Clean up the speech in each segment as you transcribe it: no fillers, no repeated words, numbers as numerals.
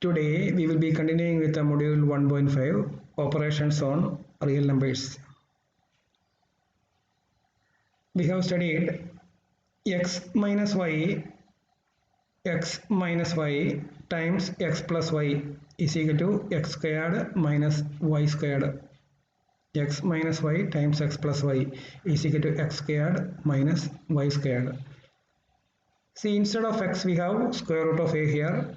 Today we will be continuing with the module 1.5 operations on real numbers. We have studied x minus y times x plus y is equal to x squared minus y squared. X minus y times x plus y is equal to x squared minus y squared. See, instead of x we have square root of a here.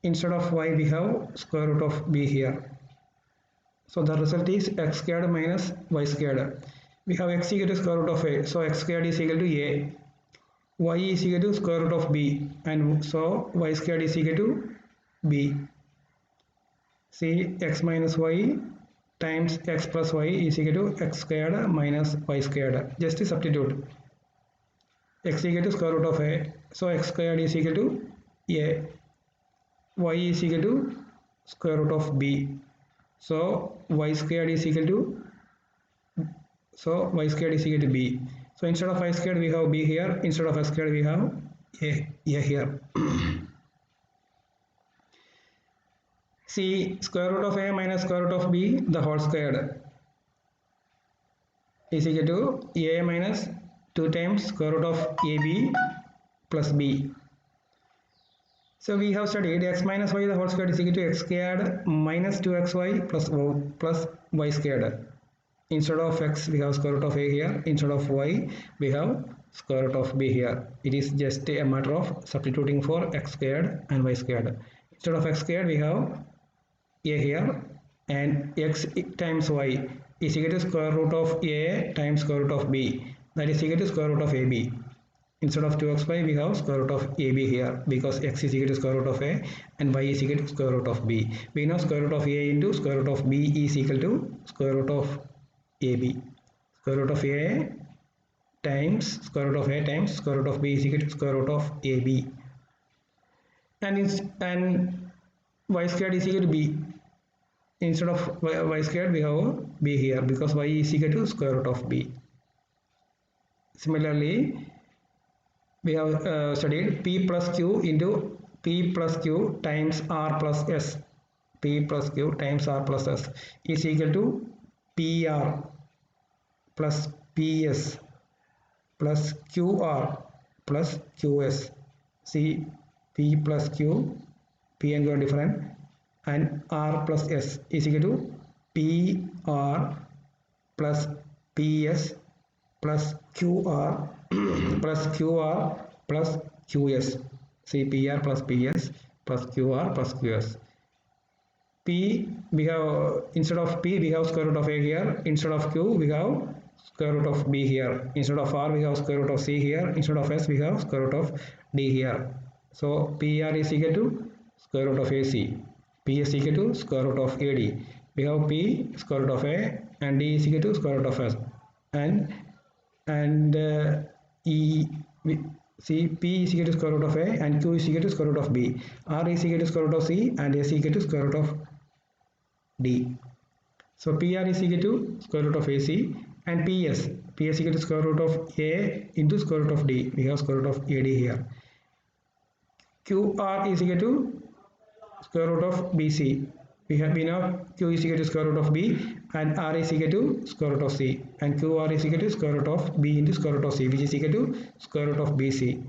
Instead of y we have square root of b here. So the result is x squared minus y squared. We have x equal to square root of a. So x squared is equal to a. Y is equal to square root of b. And so y squared is equal to b. See, x minus y times x plus y is equal to x squared minus y squared. Just substitute. X equal to square root of a. So x squared is equal to a. Y is equal to square root of b. So y squared is equal to b. So instead of y squared we have b here. Instead of x squared we have a here. See, square root of a minus square root of b the whole squared is equal to a minus 2 times square root of ab plus b. So we have studied x minus y the whole squared is equal to x squared minus 2xy plus y squared. Instead of x we have square root of a here. Instead of y we have square root of b here. It is just a matter of substituting for x squared and y squared. Instead of x squared we have a here, and x times y is equal to square root of a times square root of b, that is equal to square root of ab. Instead of 2xy we have square root of ab here, because x is equal to square root of a and y is equal to square root of b. We know square root of a into square root of b is equal to square root of ab. Square root of a times square root of a times square root of b is equal to square root of ab. And y squared is equal to b. Instead of y squared we have b here, because y is equal to square root of b. Similarly, we have studied p plus q into p plus q times r plus s. P plus q times r plus s is equal to pr plus ps plus qr plus qs. See, p plus q, p and q are different, and r plus s is equal to pr plus ps plus qr plus qr plus qs. See, pr plus ps plus qr plus qs. P we have, instead of p we have square root of a here. Instead of q we have square root of b here. Instead of r we have square root of c here. Instead of s we have square root of d here. So pr is equal to square root of ac. P is equal to square root of ad. We have p square root of a and d is equal to square root of s. And see, p is equal to square root of a and q is equal to square root of b. R is equal to square root of c and s is equal to square root of d. So pr is equal to square root of ac, and ps equal to square root of a into square root of d. We have square root of ad here. qr is equal to square root of bc. We know q is equal to square root of b and r is equal to square root of c, and qr is equal to square root of b into square root of c, which is equal to square root of bc.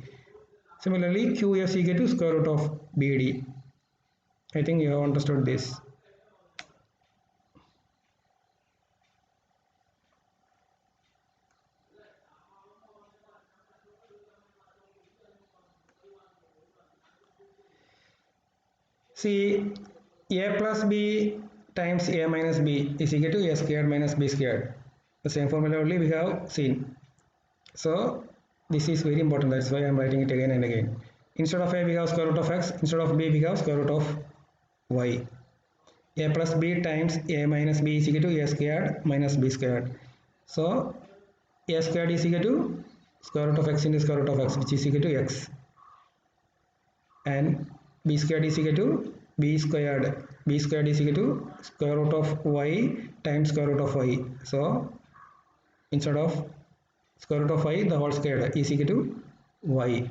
Similarly, qs is equal to square root of bd. I think you have understood this. See, a plus b times a minus b is equal to a squared minus b squared. The same formula only we have seen. So this is very important. That's why I am writing it again and again. Instead of a we have square root of x. Instead of b we have square root of y. A plus b times a minus b is equal to a squared minus b squared. So a squared is equal to square root of x into square root of x, which is equal to x. And b squared is equal to b squared. B squared is equal to square root of y times square root of y. So instead of square root of y the whole squared is equal to y.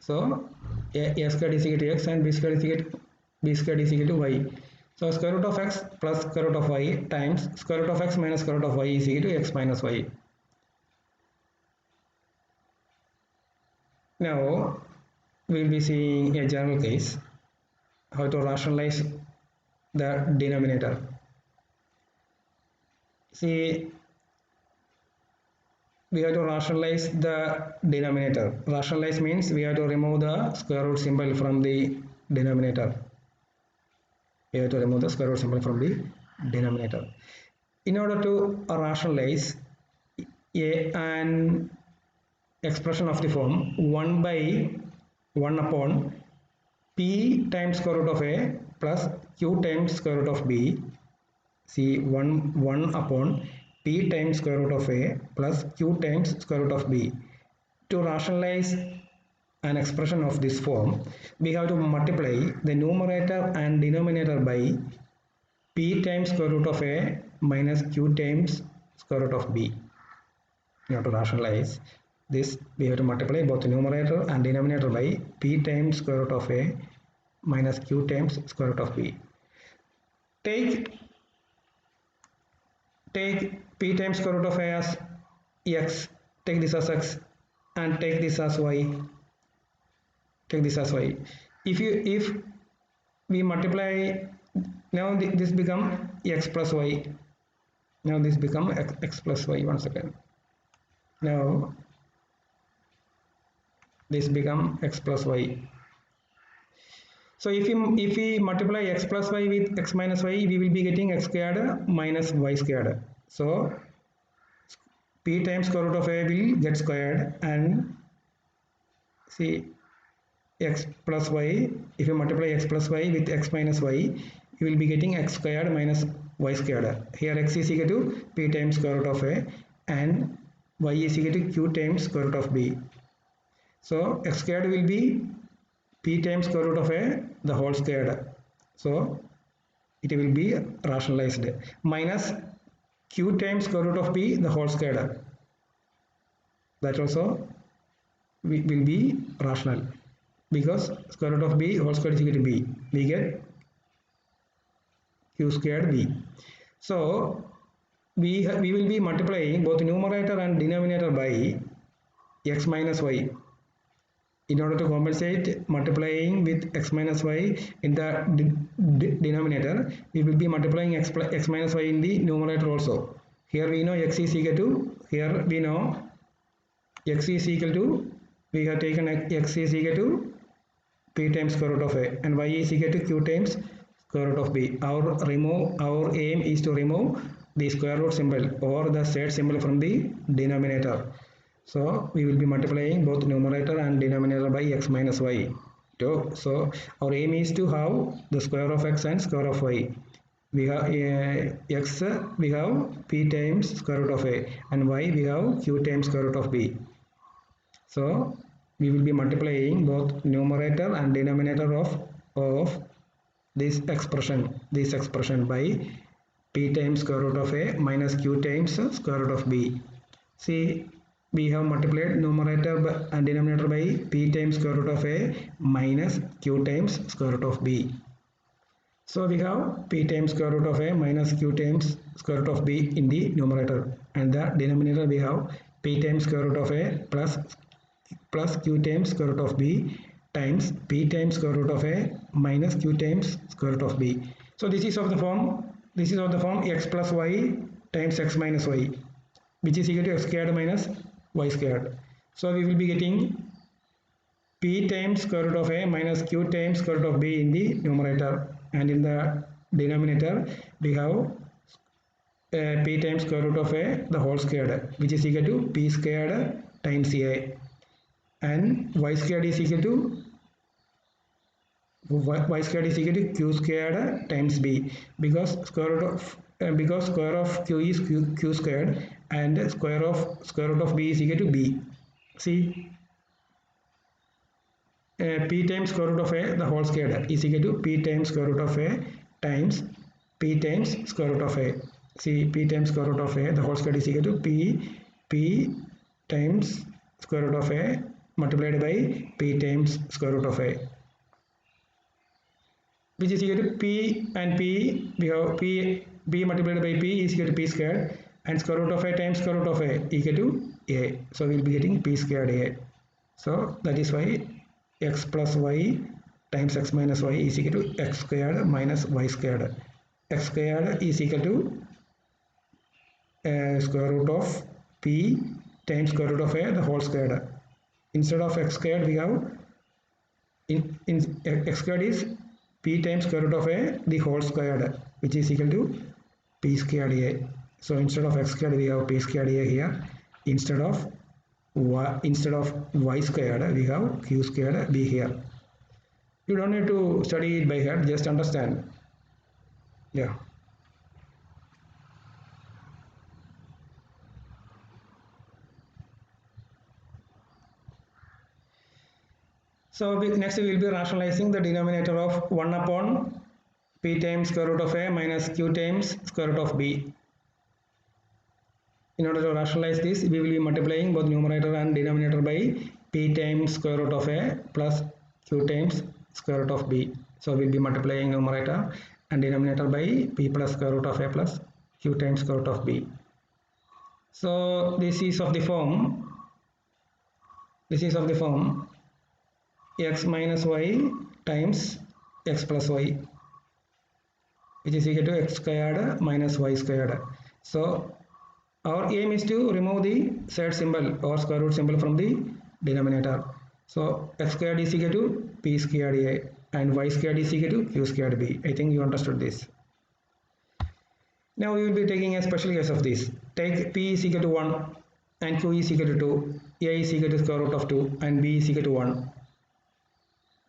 So a squared is equal to x and b squared is equal to y. So square root of x plus square root of y times square root of x minus square root of y is equal to x minus y. Now we will be seeing a general case how to rationalize the denominator. See, we have to rationalize the denominator. Rationalize means we have to remove the square root symbol from the denominator. We have to remove the square root symbol from the denominator. In order to rationalize an expression of the form 1 by 1 upon p times square root of a plus q times square root of b. See 1 upon p times square root of a plus q times square root of b. To rationalize an expression of this form, we have to multiply the numerator and denominator by p times square root of a minus q times square root of b. In order to rationalize this, we have to multiply both the numerator and denominator by p times square root of a minus q times square root of b. Take p times square root of a as x, take this as x, and take this as y. Take this as y. If we multiply, now this become x plus y. Now this become x plus y. 1 second. Now this become x plus y. So if we multiply x plus y with x minus y, we will be getting x squared minus y squared. So p times square root of a will get squared, and see x plus y, if you multiply x plus y with x minus y, you will be getting x squared minus y squared. Here x is equal to p times square root of a and y is equal to q times square root of b. So x squared will be p times square root of a the whole squared. So it will be rationalized minus q times square root of b the whole squared. That also will be rational, because square root of b whole squared is equal to b. We get q squared b. So we will be multiplying both numerator and denominator by x minus y. In order to compensate multiplying with x minus y in the denominator, we will be multiplying x minus y in the numerator also. Here we know x is equal to, here we know x is equal to, we have taken x is equal to p times square root of a and y is equal to q times square root of b. Our aim is to remove the square root symbol or the shade symbol from the denominator. So we will be multiplying both numerator and denominator by x minus y. So our aim is to have the square of x and square of y. We have x, we have p times square root of a, and y we have q times square root of b. So we will be multiplying both numerator and denominator of this expression by p times square root of a minus q times square root of b. See, we have multiplied numerator and denominator by p times square root of a minus q times square root of b. So we have p times square root of a minus q times square root of b in the numerator, and the denominator we have p times square root of a plus q times square root of b times p times square root of a minus q times square root of b. So this is of the form x plus y times x minus y, which is equal to x squared minus y squared. So we will be getting p times square root of a minus q times square root of b in the numerator, and in the denominator we have p times square root of a the whole squared, which is equal to p squared times a, and y squared is equal to q squared times b, because square of q is q squared and square root of b is equal to b. See, p times square root of a the whole squared is equal to p times square root of a times p times square root of a. See, p times square root of a the whole squared is equal to p times square root of a multiplied by p times square root of a, which is equal to p and p. We have p multiplied by p is equal to p squared, and square root of a times square root of a equal to a. So we will be getting p squared a. So that is why x plus y times x minus y is equal to x squared minus y squared. X squared is equal to square root of p times square root of a the whole squared. Instead of x squared we have x squared is p times square root of a the whole squared, which is equal to p squared a. So instead of x squared we have p squared a here. Instead of y squared we have q squared b here. You don't need to study it by heart, just understand. Yeah. So next we will be rationalizing the denominator of 1 upon p times square root of a minus q times square root of b. In order to rationalize this, we will be multiplying both numerator and denominator by p times square root of a plus q times square root of b. So we will be multiplying numerator and denominator by p plus square root of a plus q times square root of b. So this is of the form x minus y times x plus y, which is equal to x squared minus y squared. So our aim is to remove the side symbol or square root symbol from the denominator. So x squared is equal to p squared a and y squared is equal to q squared b. I think you understood this. Now we will be taking a special case of this. Take p is equal to 1 and q is equal to 2, a is equal to square root of 2 and b is equal to 1.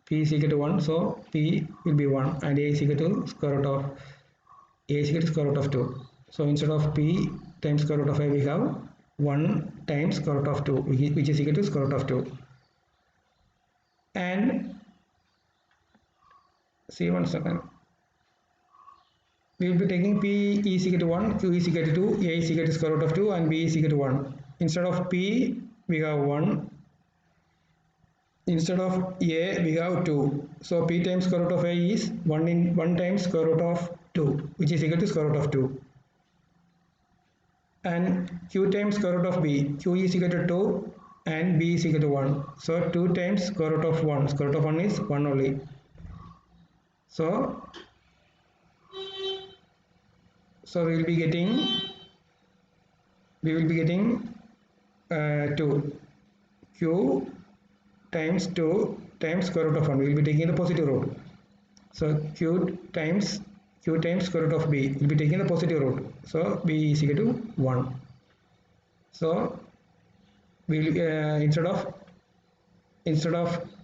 P is equal to 1, so p will be 1 and a is equal to square root of 2. So instead of p times square root of a we have 1 times square root of 2, which is equal to square root of 2. And see one second. We will be taking p is equal to 1, q is equal to 2, a is equal to square root of 2 and b is equal to 1. Instead of p we have 1. Instead of a we have 2. So p times square root of a is 1 times square root of 2, which is equal to square root of 2. And q times square root of b, q is equal to 2 and b is equal to 1. So 2 times square root of 1, square root of 1 is 1 only. So we will be getting 2 q times 2 times square root of 1. We will be taking the positive root. So q times square root of b will be taking the positive root. So b is equal to 1. So we will instead of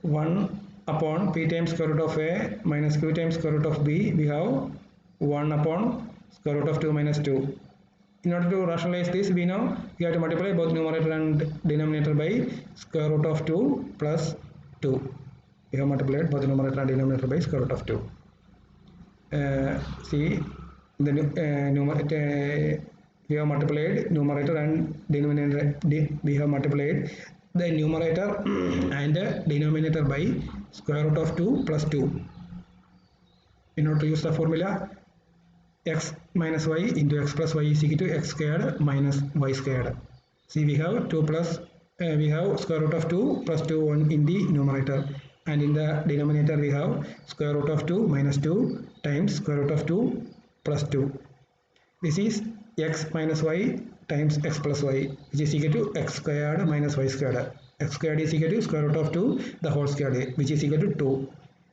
1 upon p times square root of a minus q times square root of b, we have 1 upon square root of 2 minus 2. In order to rationalize this, we know we have to multiply both numerator and denominator by square root of 2 plus 2. We have multiplied both numerator and denominator by square root of 2. See, the we have multiplied numerator and denominator. We have multiplied the numerator and the denominator by square root of 2 plus 2. In order to use the formula, x minus y into x plus y is equal to x squared minus y squared. See, we have 2 plus we have square root of 2 plus 2 in the numerator, and in the denominator we have square root of 2 minus 2 times square root of 2 plus 2. This is x minus y times x plus y, which is equal to x squared minus y squared. X squared is equal to square root of 2 the whole squared, which is equal to 2,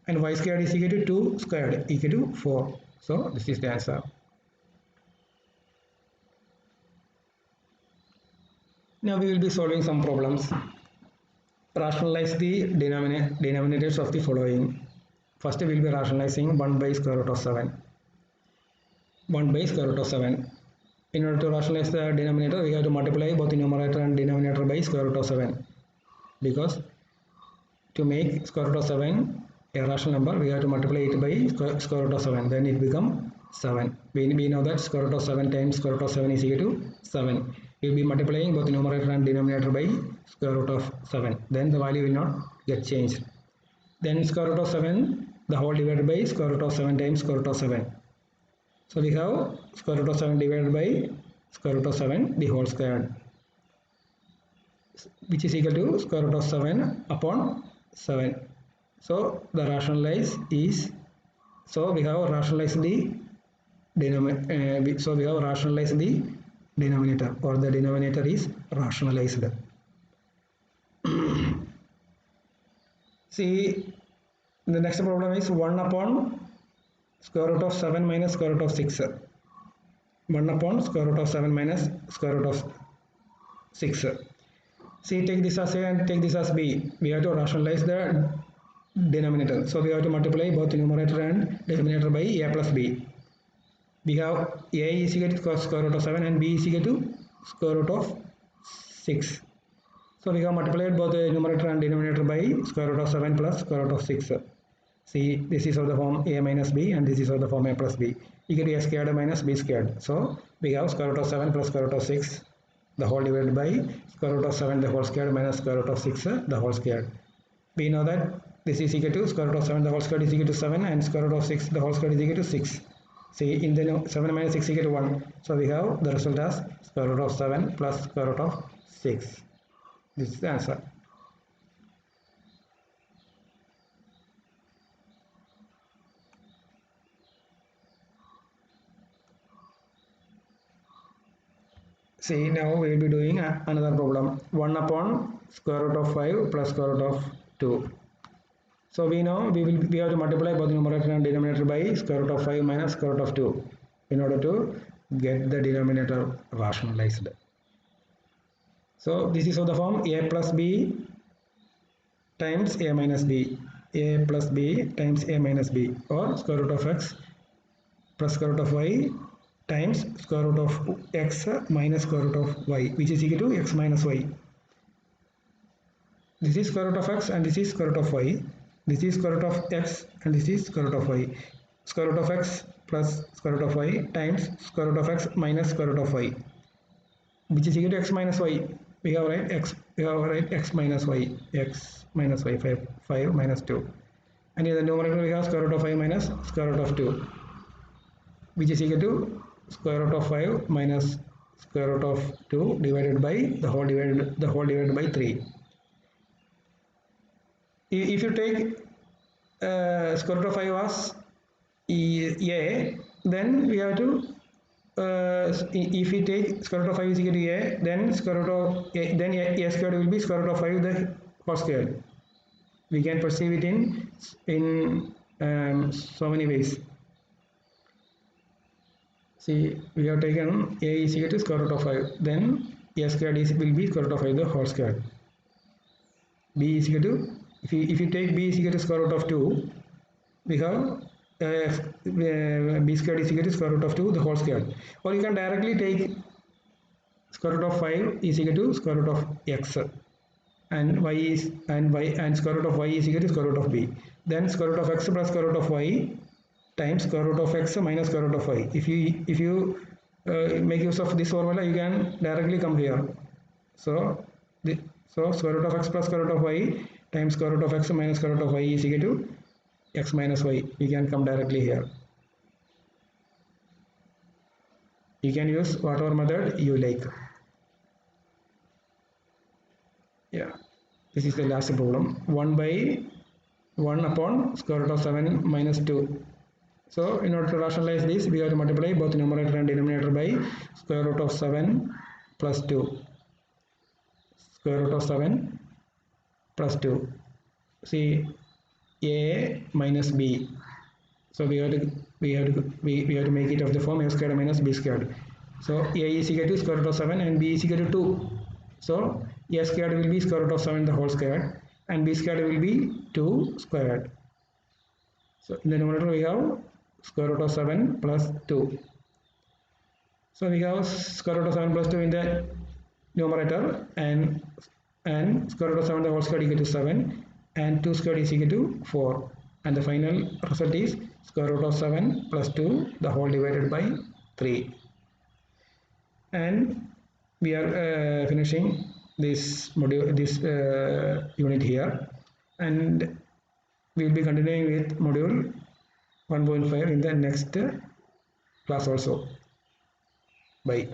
and y squared is equal to 2 squared equal to 4. So this is the answer. Now we will be solving some problems. Rationalize the denominators of the following. First we will be rationalizing 1 by square root of 7. 1 by square root of 7. In order to rationalize the denominator, we have to multiply both the numerator and denominator by square root of 7. Because to make square root of 7 a rational number, we have to multiply it by square root of 7. Then it becomes 7. We know that square root of 7 times square root of 7 is equal to 7. will be multiplying both numerator and denominator by square root of 7. Then the value will not get changed. Then square root of 7, the whole divided by square root of 7 times square root of 7. So we have square root of 7 divided by square root of 7 the whole squared, which is equal to square root of 7 upon 7. So the rationalize is, so we have rationalized the denominator, or the denominator is rationalized. See, the next problem is 1 upon square root of 7 minus square root of 6. 1 upon square root of 7 minus square root of 6. See, take this as A and take this as B. We have to rationalize the denominator. So we have to multiply both numerator and denominator by A plus B. We have A is equal to square root of 7 and B is equal to square root of 6. So we have multiplied both the numerator and denominator by square root of 7 plus square root of 6. See, this is of the form A minus B and this is of the form A plus B. Equal to A squared minus B squared. So we have square root of 7 plus square root of 6 the whole divided by square root of 7 the whole squared minus square root of 6 the whole squared. We know that this is equal to square root of 7 the whole squared is equal to 7 and square root of 6 the whole squared is equal to 6. See, in the 7 minus 6 equal to 1. So we have the result as square root of 7 plus square root of 6. This is the answer. See, now we will be doing another problem. 1 upon square root of 5 plus square root of 2. So we know we have to multiply both numerator and denominator by square root of 5 minus square root of 2 in order to get the denominator rationalized. So this is of the form A plus B times A minus B. A plus B times A minus B, or square root of x plus square root of y times square root of x minus square root of y, which is equal to x minus y. This is square root of x and this is square root of y. This is square root of x and this is square root of y. Square root of x plus square root of y times square root of x minus square root of y, which is equal to x minus y. We have write x minus y, 5 minus 2. And in the numerator we have square root of 5 minus square root of 2, which is equal to square root of 5 minus square root of 2 divided by the whole divided by 3. If you take square root of 5 as A, then we have to if we take square root of 5 is equal to A, then square root of A, then A squared will be square root of 5 the whole squared. We can perceive it in so many ways. See, we have taken A is equal to square root of 5, then A squared will be square root of 5 the whole squared. B is equal to, if you take B is equal to square root of 2, we have B squared is equal to square root of 2 the whole squared. Or you can directly take square root of 5 is equal to square root of x, and square root of y is equal to square root of b. Then square root of x plus square root of y times square root of x minus square root of y. If you make use of this formula, you can directly come here. So square root of x plus square root of y times square root of x minus square root of y is equal to x minus y. You can come directly here. You can use whatever method you like. Yeah, this is the last problem. 1 upon square root of 7 minus 2. So in order to rationalize this, we have to multiply both numerator and denominator by square root of 7 plus 2. Square root of 7 plus 2. See, A minus B. So we have to make it of the form A squared minus B squared. So A is equal to square root of 7 and B is equal to 2. So A squared will be square root of 7 the whole squared and B squared will be 2 squared. So in the numerator we have square root of 7 plus 2. So we have square root of 7 plus 2 in the numerator and square root of 7 the whole squared equal to 7 and 2 squared is equal to 4, and the final result is square root of 7 plus 2 the whole divided by 3. And we are finishing this module, this unit here, and we'll be continuing with module 1.5 in the next class also. Bye.